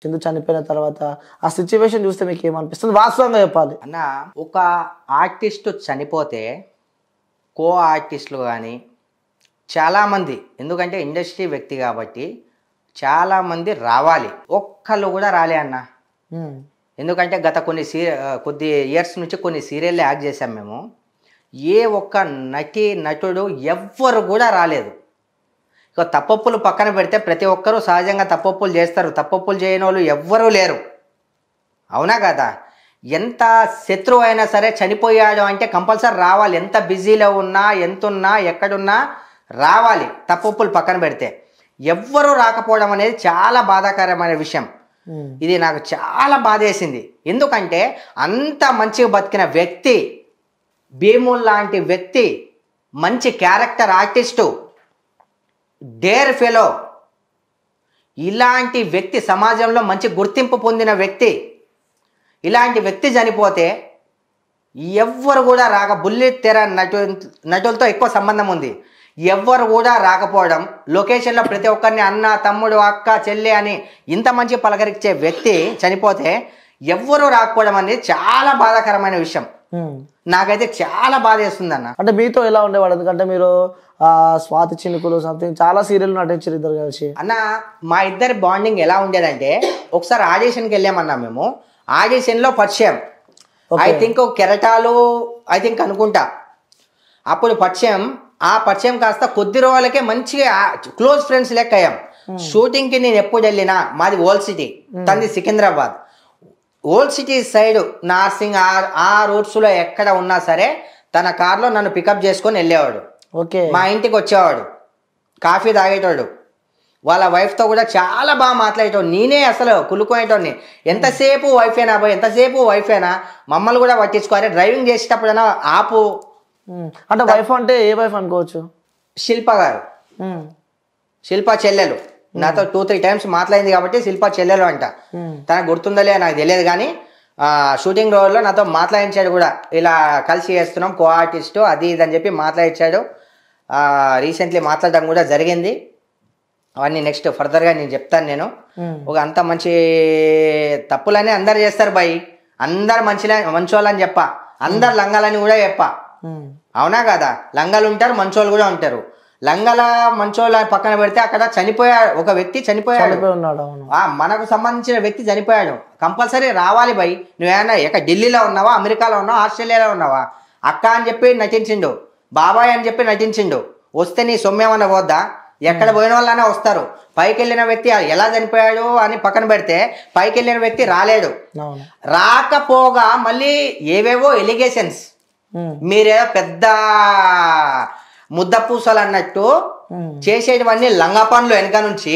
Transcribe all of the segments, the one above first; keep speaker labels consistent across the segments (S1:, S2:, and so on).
S1: చిందు చనిపోయిన తర్వాత ఆ సిచ్యువేషన్ చూస్తే మీకు ఏమనిపిస్తుంది? వాస్తవంగా చెప్పాలి.
S2: అన్న ఒక ఆర్టిస్ట్ చనిపోతే కో ఆర్టిస్టులు కానీ చాలామంది, ఎందుకంటే ఇండస్ట్రీ వ్యక్తి కాబట్టి చాలామంది రావాలి, ఒక్కళ్ళు కూడా రాలే అన్న. ఎందుకంటే గత కొద్ది ఇయర్స్ నుంచి కొన్ని సీరియల్లో యాక్ట్ చేశాం మేము. ఏ ఒక్క నటుడు ఎవ్వరు కూడా రాలేదు. ఇక తప్పొప్పులు పక్కన పెడితే ప్రతి ఒక్కరూ సహజంగా తప్పొప్పులు చేస్తారు, తప్పొప్పులు చేయని వాళ్ళు ఎవ్వరూ లేరు. అవునా కదా? ఎంత శత్రువు అయినా సరే చనిపోయాడు అంటే కంపల్సరీ రావాలి. ఎంత బిజీలో ఉన్నా, ఎంతున్నా, ఎక్కడున్నా రావాలి, తప్పొప్పులు పక్కన పెడితే. ఎవ్వరూ రాకపోవడం అనేది చాలా బాధాకరమైన విషయం. ఇది నాకు చాలా బాధేసింది. ఎందుకంటే అంత మంచిగా బతికిన వ్యక్తి, భీముల్ లాంటి వ్యక్తి, మంచి క్యారెక్టర్ ఆర్టిస్టు, డేర్ ఫెలో, ఇలాంటి వ్యక్తి, సమాజంలో మంచి గుర్తింపు పొందిన వ్యక్తి, ఇలాంటి వ్యక్తి చనిపోతే ఎవ్వరు కూడా బుల్లితెర తెర నటులతో ఎక్కువ సంబంధం ఉంది, ఎవ్వరు కూడా రాకపోవడం, లొకేషన్లో ప్రతి ఒక్కరిని అన్న, తమ్ముడు, అక్క, చెల్లి అని ఇంత మంచి పలకరించే వ్యక్తి చనిపోతే ఎవ్వరూ రాకపోవడం అనేది చాలా బాధాకరమైన విషయం. నాకైతే చాలా బాధ వేస్తుంది అన్న.
S1: అంటే మీతో ఎలా ఉండేవాడు? ఎందుకంటే మీరు స్వాతి చినుకులు సంథింగ్ చాలా సీరియల్ నటించారు ఇద్దరు కలిసి.
S2: అన్న మా ఇద్దరి బాండింగ్ ఎలా ఉండేదంటే, ఒకసారి ఆడిషన్కి వెళ్ళామన్నా మేము. ఆడిషన్లో పరిచయం, ఐ థింక్ కెరటాలు అనుకుంటా, అప్పుడు పరిచయం. ఆ పరిచయం కాస్త కొద్ది రోజులకే మంచిగా క్లోజ్ ఫ్రెండ్స్ లెక్క అయ్యాం. షూటింగ్కి నేను ఎప్పుడు వెళ్ళినా, మాది ఓల్డ్ సిటీ, తంది Secunderabad. Old city side Narsing ఆ రూట్స్లో ఎక్కడ ఉన్నా సరే తన కార్లో నన్ను పికప్ చేసుకొని వెళ్ళేవాడు. మా ఇంటికి వచ్చేవాడు, కాఫీ తాగేటోడు, వాళ్ళ వైఫ్తో కూడా చాలా బాగా మాట్లాడేటోడు. నేనే అసలు కులుకునేటోడిని. ఎంతసేపు వైఫేనా బాయ్, ఎంతసేపు వైఫేనా, మమ్మల్ని కూడా పట్టించుకోవాలి. డ్రైవింగ్ చేసేటప్పుడైనా ఆపు.
S1: అంటే వైఫ్ అంటే ఏ వైఫ్ అనుకోవచ్చు?
S2: శిల్ప గారు, శిల్ప చెల్లెలు. నాతో 2-3 టైమ్స్ మాట్లాడింది కాబట్టి శిల్ప చెల్లెలు అంట. తనకు గుర్తుందలే నాకు తెలియదు, కానీ షూటింగ్ రోజుల్లో నాతో మాట్లాడించాడు కూడా. ఇలా కలిసి చేస్తున్నాం, కో ఆర్టిస్టు, అది ఇది అని చెప్పి మాట్లాడించాడు. రీసెంట్లీ మాట్లాడడం కూడా జరిగింది. అవన్నీ నెక్స్ట్ ఫర్దర్గా నేను చెప్తాను. నేను ఒక అంత మంచి తప్పులని అందరు చేస్తారు బాయ్, అందరు మంచోళ్ళని చెప్ప, అందరు లంగాలని కూడా చెప్ప. అవునా కదా? లంగాలు ఉంటారు, మంచోళ్ళు కూడా ఉంటారు. లంగల మంచోళ్ళ పక్కన పెడితే అక్కడ చనిపోయాడు, ఒక వ్యక్తి చనిపోయాడు, మనకు సంబంధించిన వ్యక్తి చనిపోయాడు. కంపల్సరీ రావాలి బై. నువ్వేమన్నా ఢిల్లీలో ఉన్నావా, అమెరికాలో ఉన్నావా, ఆస్ట్రేలియాలో ఉన్నావా? అక్క అని చెప్పి నటించిండు, బాబాయ్ అని చెప్పి నటించిండు. వస్తే నీ సొమ్మేమన్నా పోద్దా? ఎక్కడ పోయిన వాళ్ళనే వస్తారు. పైకి వెళ్ళిన వ్యక్తి ఎలా చనిపోయాడు అని పక్కన పెడితే పైకి వెళ్ళిన వ్యక్తి రాలేడు. రాకపోగా మళ్ళీ ఏవేవో ఎలిగేషన్స్, మీరేదో పెద్ద ముద్ద పూసలు అన్నట్టు చేసేటివన్నీ లంగా పనులు. వెనక నుంచి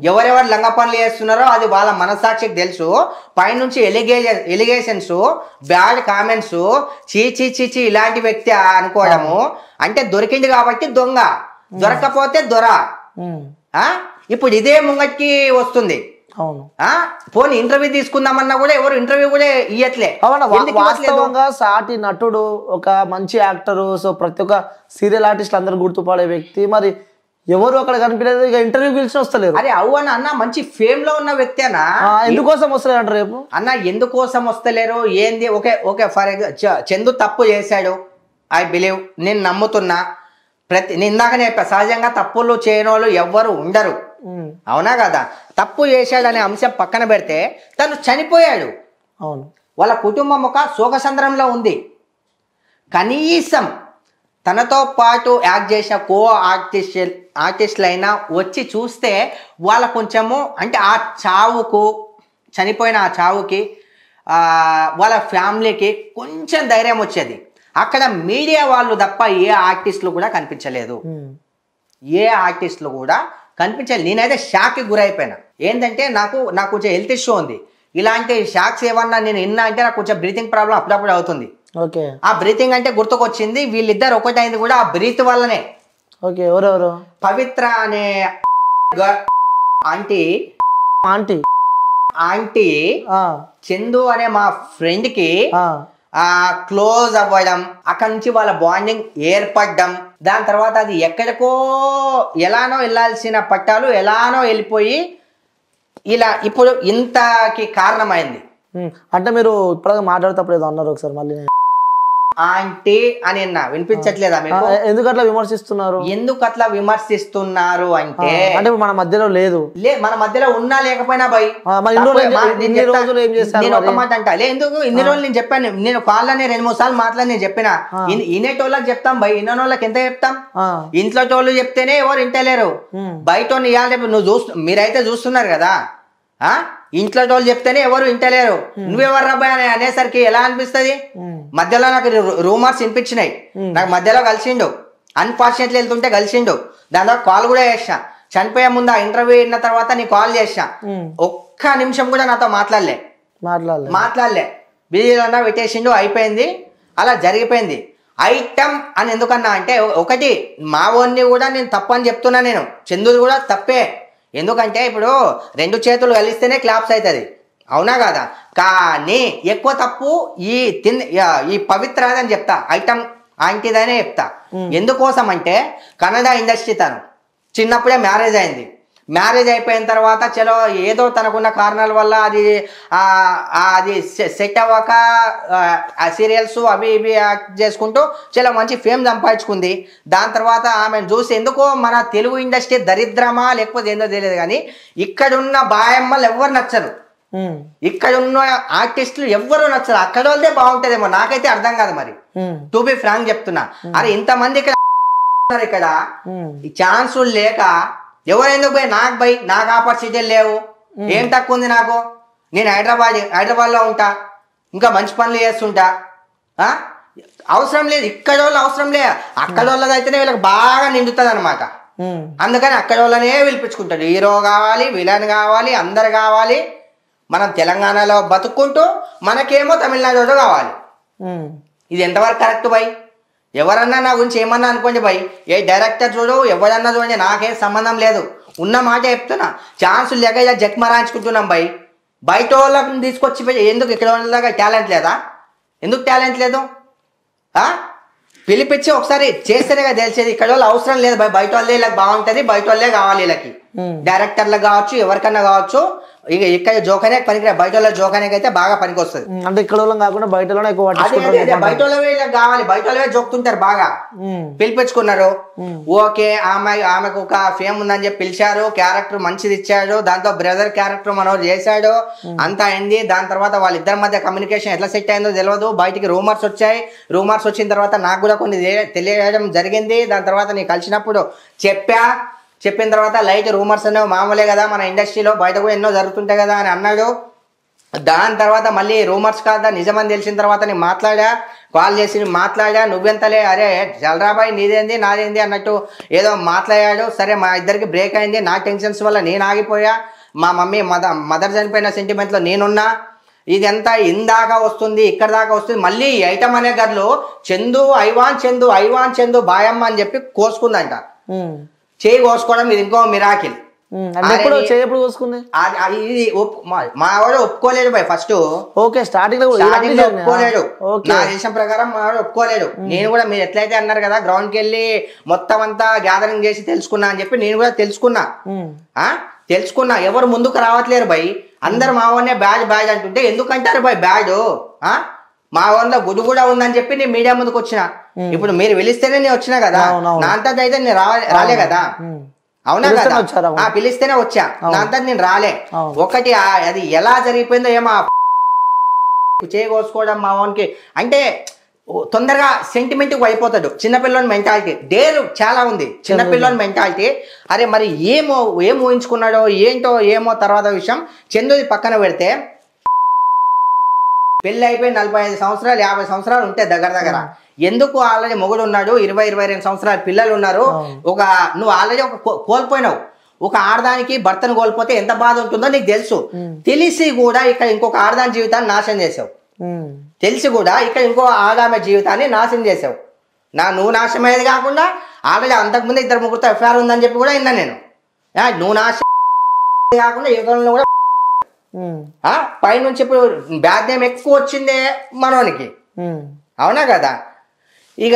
S2: ఎవరెవరు లంగా పనులు చేస్తున్నారో అది వాళ్ళ మనసాక్షికి తెలుసు. పైనుంచి ఎలిగేషన్స్, బ్యాడ్ కామెంట్స్, చీచి ఇలాంటి వ్యక్తి అనుకోవడము. అంటే దొరికింది కాబట్టి దొంగ, దొరకపోతే దొర. ఇప్పుడు ఇదే ముంగట్కి వస్తుంది. పోనీ ఇంటర్వ్యూ తీసుకుందామన్నా కూడా ఎవరు ఇంటర్వ్యూ కూడా ఇయ్యట్లే.
S1: వాస్తవంగా సాటి నటుడు, ఒక మంచి యాక్టరు, సో ప్రతి ఒక్క సీరియల్ ఆర్టిస్ట్ అందరూ గుర్తుపడే వ్యక్తి, మరి ఎవరు అక్కడ కనిపించలేదు, ఇక ఇంటర్వ్యూ పిలిచి వస్తలేరు.
S2: అరే అవునా అన్న, మంచి ఫేమ్ లో ఉన్న వ్యక్తి అన్న,
S1: ఎందుకోసం వస్తలేరు అంటారు రేపు
S2: అన్న? ఎందుకోసం వస్తలేరు ఏంది? ఓకే ఫర్ ఎగ్జాంపుల్ చందు తప్పు చేశాడు, ఐ బిలీవ్, నేను నమ్ముతున్నా. నేను ఇందాకనే చెప్పా, సహజంగా తప్పులు చేయని వాళ్ళు ఎవ్వరు ఉండరు. అవునా కదా? తప్పు చేశాడనే అంశం పక్కన పెడితే తను చనిపోయాడు, వాళ్ళ కుటుంబం ఒక శోకసంద్రంలో ఉంది. కనీసం తనతో పాటు యాక్ట్ చేసిన కో ఆర్టిస్టులైనా వచ్చి చూస్తే వాళ్ళ కొంచెము, అంటే ఆ చావుకు, చనిపోయిన ఆ చావుకి వాళ్ళ ఫ్యామిలీకి కొంచెం ధైర్యం వచ్చేది. అక్కడ మీడియా వాళ్ళు తప్ప ఏ ఆర్టిస్టులు కూడా కనిపించలేదు, ఏ ఆర్టిస్టులు కూడా కనిపించలేదు. నేనైతే షాక్కి గురైపోయినా. ఏంటంటే నాకు కొంచెం హెల్త్ ఇష్యూ ఉంది. ఇలాంటి షాక్స్ ఏమన్నా నేను విన్నా అంటే నాకు కొంచెం బ్రీతింగ్ ప్రాబ్లం అప్పుడప్పుడు అవుతుంది. ఆ బ్రీతింగ్ అంటే గుర్తుకొచ్చింది, వీళ్ళిద్దరు ఒకటైంది కూడా ఆ బ్రీత్ వల్లనే.
S1: ఎవరెవరు?
S2: పవిత్ర అనే ఆంటీ చందు అనే మా ఫ్రెండ్ కి క్లోజ్ అవ్వడం, అక్కడి నుంచి వాళ్ళ బాండింగ్ ఏర్పడడం, దాని తర్వాత అది ఎక్కడికో ఎలానో వెళ్ళాల్సిన పట్టాలు ఎలానో వెళ్ళిపోయి ఇలా ఇప్పుడు ఇంతకి కారణమైంది.
S1: అంటే మీరు ఇప్పుడు మాట్లాడేటప్పుడు ఏదో అన్నారు ఒకసారి మళ్ళీ
S2: ఆంటీ అని వినిపించట్లేదా మీకు?
S1: ఎందుకు అట్లా విమర్శిస్తున్నారు?
S2: ఎందుకు అట్లా విమర్శిస్తున్నారు అంటే
S1: అంటే మన మధ్యలో లేదు,
S2: మన మధ్యలో ఉన్నా లేకపోయినా భయ్
S1: ఇన్ని రోజులు ఏం చేశారు?
S2: నేను ఒక మాట అంటా ఎందుకు ఇన్ని రోజులు నేను చెప్పాను, నేను కాళ్ళని 2-3 సార్లు మాట్లాడి నేను చెప్పిన ఇనేటోళ్ళకి చెప్తాం భయ్, ఇన్నోళ్ళకి ఎంత చెప్తాం? ఇంట్లో టోళ్ళు చెప్తేనే ఎవరు ఇంటలేరు, బయట ఇవాళ నువ్వు మీరైతే చూస్తున్నారు కదా, ఇంట్లో వాళ్ళు చెప్తేనే ఎవరు వింటలేరు. నువ్వెవరు రాబాయ్ అని అనేసరికి ఎలా అనిపిస్తుంది? మధ్యలో నాకు రూమర్స్ వినిపించినాయి, నాకు మధ్యలో కలిసిండు, అన్ఫార్చునేట్లీ వెళ్తుంటే కలిసిండు, దాని కాల్ కూడా చేసా, చనిపోయే ముందు ఆ ఇంటర్వ్యూ అయిన తర్వాత నీ కాల్ చేసా, ఒక్క నిమిషం కూడా నాతో మాట్లాడలే బిజీలో పెట్టేసిండు, అయిపోయింది, అలా జరిగిపోయింది. ఐటమ్ అని ఎందుకన్నా అంటే ఒకటి మా ఓన్ని కూడా నేను తప్పని చెప్తున్నా, నేను చందుది కూడా తప్పే, ఎందుకంటే ఇప్పుడు 2 చేతులు కలిస్తేనే క్లాప్స్ అవుతుంది, అవునా కదా? కానీ ఎక్కువ తప్పు ఈ పవిత్రదని చెప్తా, ఐటమ్ ఆంటీదనే చెప్తా. ఎందుకోసం అంటే కన్నడ ఇండస్ట్రీ తను చిన్నప్పుడే మ్యారేజ్ అయింది, మ్యారేజ్ అయిపోయిన తర్వాత చలో ఏదో తనకున్న కారణాల వల్ల అది సెట్ అవ్వక సీరియల్స్ అవి ఇవి యాక్ట్ చేసుకుంటూ చాలా మంచి ఫేమ్ సంపాదించుకుంది. దాని తర్వాత ఆమెను చూసి ఎందుకో మన తెలుగు ఇండస్ట్రీ దరిద్రమా లేకపోతే ఏందో తెలియదు కానీ ఇక్కడున్న బాయమ్మలు ఎవ్వరు నచ్చరు, ఇక్కడున్న ఆర్టిస్టులు ఎవ్వరు నచ్చరు, అక్కడ వాళ్ళదే బాగుంటుందేమో, నాకైతే అర్థం కాదు మరి, టు బి ఫ్రాంక్ చెప్తున్నా. అరే ఇంతమంది ఇక్కడ ఛాన్సులు లేక ఎవరెందుకు పోయి నాకు ఆపర్చునిటీలు లేవు, ఏం తక్కువ ఉంది నాకు, నేను హైదరాబాద్లో ఉంటా, ఇంకా మంచి పనులు చేస్తుంటా, అవసరం లేదు ఇక్కడ వాళ్ళు అవసరం లేదు, అక్కడ వాళ్ళది అయితేనే వీళ్ళకి బాగా నిండుతుంది అనమాట. అందుకని అక్కడ వాళ్ళనే పిలిపించుకుంటాడు, హీరో కావాలి, విలన్ కావాలి, అందరు కావాలి, మనం తెలంగాణలో బతుక్కుంటూ మనకేమో తమిళనాడులో కావాలి. ఇది ఎంతవరకు కరెక్ట్ బై? ఎవరన్నా నా గురించి ఏమన్నా అనుకోండి భయ్, ఏ డైరెక్టర్ చూడు ఎవరన్నా చూడండి, నాకేం సంబంధం లేదు, ఉన్న మాట చెప్తున్నా. ఛాన్సులు లేక ఇలా జగ్మరాయించుకుంటున్నాం భయ్, బయట వాళ్ళని తీసుకొచ్చి ఎందుకు ఇక్కడ వాళ్ళగా టాలెంట్ లేదా? ఎందుకు టాలెంట్ లేదు? పిలిపించి ఒకసారి చేస్తేనే కదా తెలిసేది. ఇక్కడ వాళ్ళు అవసరం లేదు భయ్, బయట వాళ్ళే ఇలా బాగుంటుంది, బయట వాళ్ళే కావాలి వీళ్ళకి, డైరెక్టర్లకు కావచ్చు ఎవరికన్నా కావచ్చు. ఇక ఇక్కడ జోకనే పనికి, బయట వాళ్ళ జోకనేకి అయితే బాగా పనికి వస్తుంది.
S1: అంటే ఇక్కడ వాళ్ళం కాకుండా బయట
S2: బయట వాళ్ళవే ఇలా కావాలి, బయట వాళ్ళవే జోకుతుంటారు బాగా. పిలిపించుకున్నారు, ఓకే ఆమెకు ఒక ఫేమ్ ఉందని చెప్పి పిలిచారు, క్యారెక్టర్ మంచిది ఇచ్చాడు, దాంతో బ్రదర్ క్యారెక్టర్ మనోడు చేశాడు, అంతా అయింది. దాని తర్వాత వాళ్ళిద్దరి మధ్య కమ్యూనికేషన్ ఎట్లా సెట్ అయిందో తెలియదు, బయటికి రూమర్స్ వచ్చాయి, రూమర్స్ వచ్చిన తర్వాత నాకు కూడా కొన్ని తెలియడం జరిగింది. దాని తర్వాత నేను కలిసినప్పుడు చెప్పిన తర్వాత లైట్ రూమర్స్ అనేవి మామూలే కదా మన ఇండస్ట్రీలో, బయట కూడా ఎన్నో జరుగుతుంటాయి కదా అని అన్నాడు. దాని తర్వాత మళ్ళీ రూమర్స్ కాదా నిజమని తెలిసిన తర్వాత నేను కాల్ చేసి మాట్లాడా, నువ్వెంతలే, అరే జలరాబాయ్ నీదేంది నాదేంది అన్నట్టు ఏదో మాట్లాడాడు. సరే మా ఇద్దరికి బ్రేక్ అయింది, నా టెన్షన్స్ వల్ల నేను ఆగిపోయా, మా మమ్మీ మదర్ చనిపోయిన సెంటిమెంట్లో నేనున్నా, ఇదంతా ఇందాక వస్తుంది ఇక్కడ దాకా వస్తుంది. మళ్ళీ ఈ ఐటమ్ అనే గర్లు ఐవాన్ చందు బాయమ్మ అని చెప్పి కోసుకుందంట. చేయి కోసుకోవడం ఇది ఇంకో మిరాకిల్. ఇది మా వాడు ఒప్పుకోలేడు భయ్ ఫస్ట్, స్టార్టింగ్ లో ఒప్పుకోలేడు, నా దేశం ప్రకారం మా వాడు ఒప్పుకోలేడు. నేను కూడా మీరు ఎట్లయితే అన్నారు కదా గ్రౌండ్కి వెళ్ళి మొత్తం అంతా గ్యాదరింగ్ చేసి తెలుసుకున్నా అని చెప్పి నేను కూడా తెలుసుకున్నా. ఎవరు ముందుకు రావట్లేరు భయ్, అందరు మా వాడినే బ్యాడ్ అంటుంటే ఎందుకంటారు భయ్ బ్యాడ్? మా ఊర్లో గుడి కూడా ఉందని చెప్పి నేను మీడియా ముందుకు వచ్చిన. ఇప్పుడు మీరు పిలిస్తేనే నేను వచ్చినా కదా, నా అంతా అయితే నేను రాలే కదా, అవునా కదా? పిలిస్తేనే వచ్చా, నా అంతా నేను రాలే. ఒకటి అది ఎలా జరిగిపోయిందో ఏమో కోసుకోవడం మా వానికి అంటే తొందరగా సెంటిమెంట్ అయిపోతాడు. చిన్నపిల్లని మెంటాలిటీ డేరు చాలా ఉంది, చిన్నపిల్లని మెంటాలిటీ. అరే మరి ఏం ఊహించుకున్నాడో ఏంటో ఏమో తర్వాత విషయం. చందుది పక్కన పెడితే పెళ్లి అయిపోయి 45 సంవత్సరాలు 50 సంవత్సరాలు ఉంటాయి దగ్గర. ఎందుకు ఆల్రెడీ మొగుడు ఉన్నాడు, 20-22 సంవత్సరాల పిల్లలు ఉన్నారు. నువ్వు ఆల్రెడీ కోల్పోయినావు. ఒక ఆడదానికి భర్తను కోల్పోతే ఎంత బాధ ఉంటుందో నీకు తెలుసు. తెలిసి కూడా ఇక్కడ ఇంకొక ఆడదాని జీవితాన్ని నాశనం చేసావు. తెలిసి కూడా ఇక్కడ ఇంకో ఆడామె జీవితాన్ని నాశనం చేసావు. నువ్వు నాశనం అయ్యేది కాకుండా ఆల్రెడీ అంతకుముందు 2-3 ఎఫ్ఐఆర్ ఉందని చెప్పి కూడా విన్నా నేను. నువ్వు నాశనం కాకుండా యువతంలో కూడా పైనుంచి ఇప్పుడు బ్యాడ్ నేమ్ ఎక్కువ వచ్చిందే మనోనికి, అవునా కదా? ఇక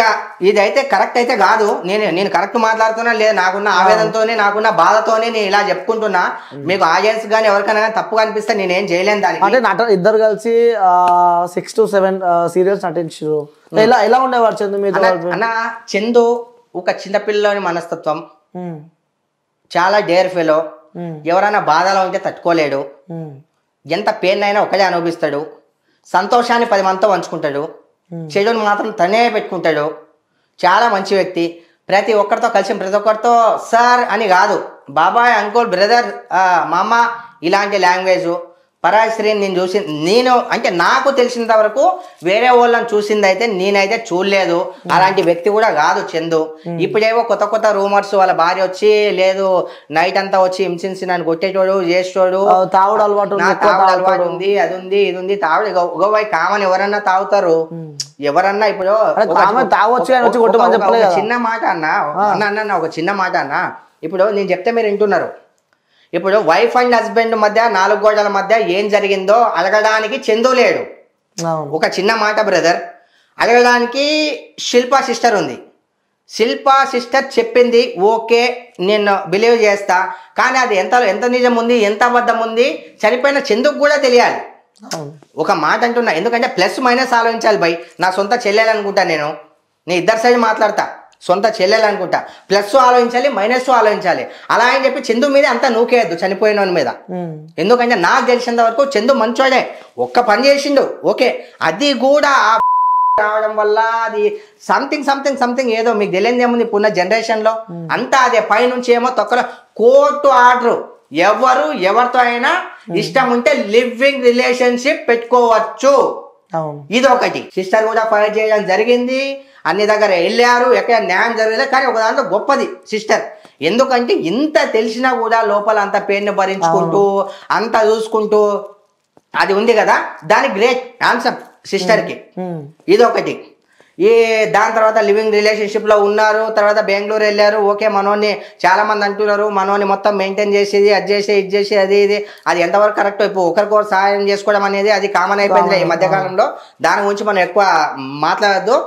S2: ఇదైతే కరెక్ట్ అయితే కాదు. నేను కరెక్ట్ మాట్లాడుతున్నా లేదు, నాకున్న ఆవేదనతోనే నాకున్న బాధతోనే నేను ఇలా చెప్పుకుంటున్నా. మీకు ఆడియన్స్ కానీ ఎవరికైనా కానీ తప్పుగా అనిపిస్తే నేనేం చేయలేను దానికి.
S1: అంటే ఇద్దరు కలిసి 6 to 7 సీరియల్స్ నటించారు. ఎలా ఉండేవారు చందు మీద?
S2: అన్న చందు ఒక చిన్నపిల్లని మనస్తత్వం, చాలా డేర్ ఫెలో. ఎవరైనా బాధలో ఉంటే తట్టుకోలేడు, ఎంత పెయిన్ అయినా ఒకటే అనుభవిస్తాడు, సంతోషాన్ని 10 మందితో పంచుకుంటాడు, చెడుని మాత్రం తనే పెట్టుకుంటాడు. చాలా మంచి వ్యక్తి. ప్రతి ఒక్కరితో కలిసి ప్రతి ఒక్కరితో సార్ అని కాదు, బాబాయ్, అంకుల్, బ్రదర్, మామ ఇలాంటి లాంగ్వేజ్. పరాయి స్త్రీని నేను అంటే నాకు తెలిసినంత వరకు వేరే వాళ్ళని చూసింది అయితే నేనైతే చూడలేదు. అలాంటి వ్యక్తి కూడా కాదు చందు. ఇప్పుడేవో కొత్త రూమర్స్, వాళ్ళ భార్య వచ్చి లేదు నైట్ అంతా వచ్చి హింసించి నన్ను కొట్టేటోడు చేసేటోడు,
S1: తాగుడు అలవాటు
S2: ఉంది, అది ఉంది, ఇది ఉంది. తాగుడు గోవై కామన్ ఎవరన్నా తాగుతారు, ఎవరన్నా. ఇప్పుడు చిన్న మాట అన్న ఒక చిన్న మాట అన్న, ఇప్పుడు నేను చెప్తే మీరు వింటున్నారు. ఇప్పుడు వైఫ్ అండ్ హస్బెండ్ మధ్య 4 గోడల మధ్య ఏం జరిగిందో అడగడానికి చందు లేడు. ఒక చిన్న మాట బ్రదర్, అడగడానికి శిల్పా సిస్టర్ ఉంది. శిల్పా సిస్టర్ చెప్పింది ఓకే, నేను బిలీవ్ చేస్తా. కానీ అది ఎంత నిజం ఉంది, ఎంత అబద్ధం ఉంది చనిపోయిన చందుకు కూడా తెలియాలి. ఒక మాట అంటున్నా, ఎందుకంటే ప్లస్ మైనస్ ఆలోచించాలి బై. నా సొంత చెల్లెలనుకుంటా, నేను ఇద్దరు సైడ్ మాట్లాడతా. సొంత చెల్లెలు అనుకుంటా, ప్లస్ ఆలోచించాలి, మైనస్ ఆలోచించాలి. అలా అని చెప్పి చందు మీద అంతా నూకేయద్దు చనిపోయిన మీద. ఎందుకంటే నాకు తెలిసినంత వరకు చందు మంచోడే, ఒక్క పని చేసిండు ఓకే. అది కూడా రావడం వల్ల అది సంథింగ్ ఏదో మీకు తెలియదు ఏముంది. ఇప్పుడున్న జనరేషన్ లో అంతా అదే పైనుంచి ఏమో తొక్కలో కోర్టు ఆర్డర్. ఎవరితో అయినా ఇష్టం ఉంటే లివింగ్ రిలేషన్షిప్ పెట్టుకోవచ్చు. ఇది ఒకటి. సిస్టర్ కూడా ఫైట్ చేయడం జరిగింది, అన్ని దగ్గర వెళ్ళారు, ఎక్కడ న్యాయం జరగలేదు. కానీ ఒక దాంట్లో గొప్పది సిస్టర్. ఎందుకంటే ఇంత తెలిసినా కూడా లోపల అంత పెయిన్ భరించుకుంటూ అంత చూసుకుంటూ అది ఉంది కదా, దాని గ్రేట్ ఆన్సర్ సిస్టర్ కి. ఇది ఒకటి. దాని తర్వాత లివింగ్ రిలేషన్షిప్ లో ఉన్నారు, తర్వాత బెంగళూరు వెళ్ళారు. ఓకే, మనోని చాలా మంది అంటున్నారు మనోని మొత్తం మెయింటైన్ చేసేది, అది చేసి ఇది చేసి అది ఎంతవరకు కరెక్ట్. ఇప్పుడు ఒకరికొకరు సహాయం చేసుకోవడం అనేది అది కామన్ అయిపోయింది ఈ మధ్యకాలంలో. దాని గురించి మనం ఎక్కువ మాట్లాడద్దు.